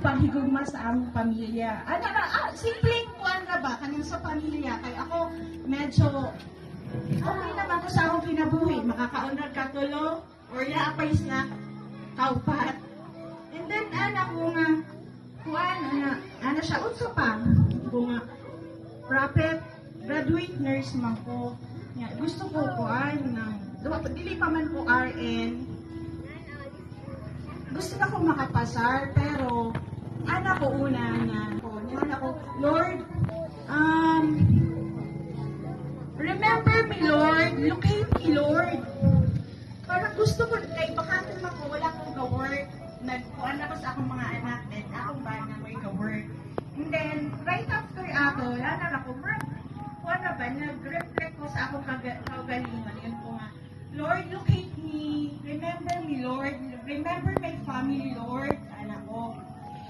paghigugma sa aming pamilya. Simpleng kuwan na ba kanin sa pamilya kay ako medyo okay naman ko sa akong kinabuhi, makakaunag katulo or yaapay snack kaupat. And then anak ko nga kuwan ana siya unsa pa ko nga prophet graduate nurse man ko. Gusto ko kuwan ng dili pa man ko RN. Gusto na akong makapasar, pero anak ko una na ko, Lord, remember me, Lord, locate me, Lord. Parang gusto ko, kay bakante man ko, wala akong ka-work, nagkuhan ako sa akong mga anak, and akong ba na may ka-work. And then, right after ako, wala na ako, kuhan na ba, nag-reflect ko sa akong kagalingan, yun ko nga, Lord, locate me, remember me, Lord, remember my family, Lord, anak ko.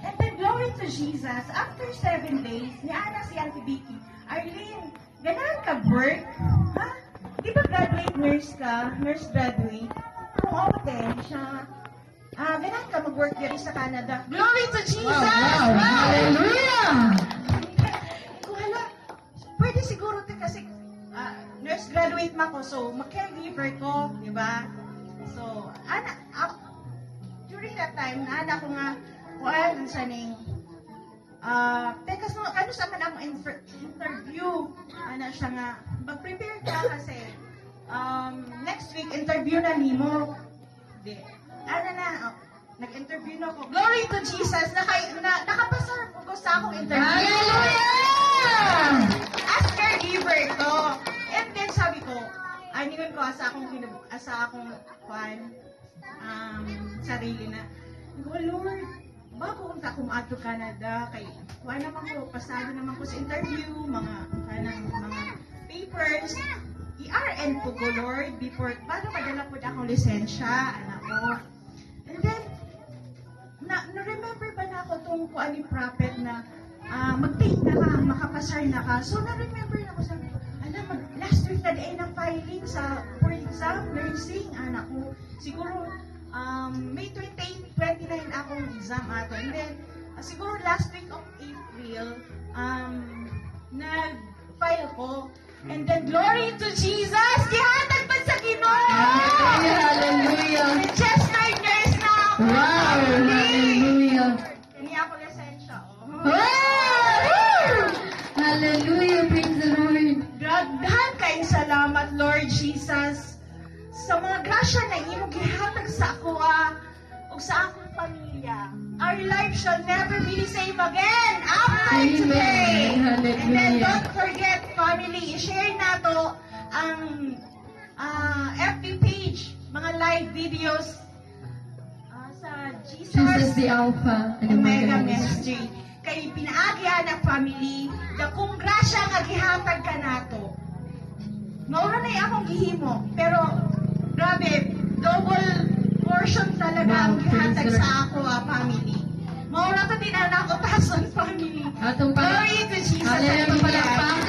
And then, glory to Jesus, after 7 days, niana si Auntie Vicky, Arlene, ganahan ka work? Ha? Di ba graduate nurse ka? Nurse graduate? Kung ote, siya, ganahan ka mag-work dito sa Canada. Glory to Jesus! Wow! Hallelujah! Kung hala, pwede siguro din kasi, nurse graduate man ko, so mag-caregiver ko, di ba? So, during that time, anak ko nga, kuhaan sa ning, teka, so, ano sa man ang interview? Ano siya nga, mag-prepare ka kasi, next week, interview na nimo. Di, nag-interview na ako. Glory to Jesus! Nakapasar ko sa akong interview. Hallelujah! As caregiver ko. And then sabi ko, ningon ko sa akong sarili na, Lord, bago kung ako maato Canada, kay kuha naman ko, pasado naman ko sa interview, mga papers, i-RN po ko, Lord, before, bago madala po akong lisensya, anak ko. And then, na-remember ba na ako itong kuha ni Prophet na mag-take na ka, makapasar na ka. So, na-remember na ako sa last week na day ng filing for exam, nursing, anak ko. Siguro, May 28, 29 akong exam ato. And then, siguro last week of April, nag-file ko. And then, glory to Jesus! Gihatag pa sa Ginoo! Hallelujah! Chestnut nurse na ako! Wow! Hallelujah! Hindi ako lisensya, Wow! Hallelujah! Praise the Lord! Daghan kayong salamat, Lord Jesus, sa mga grasya na imo gihatag sa ako o sa akong pamilya. Our life shall never be the same again after today. Hallelujah. And then don't forget, family, i-share nato ang FB page, mga live videos sa Jesus the Alpha and Omega Omega Ministry. Kay pinaagyan ang family, dakong grasya nga gihatag ka nato. Maura na akong gihimo, pero grabe, double portion talaga ang gihatag sa ako, family. Maura to din ako tason, family. Atong Glory to Jesus. Hallelujah! Hallelujah.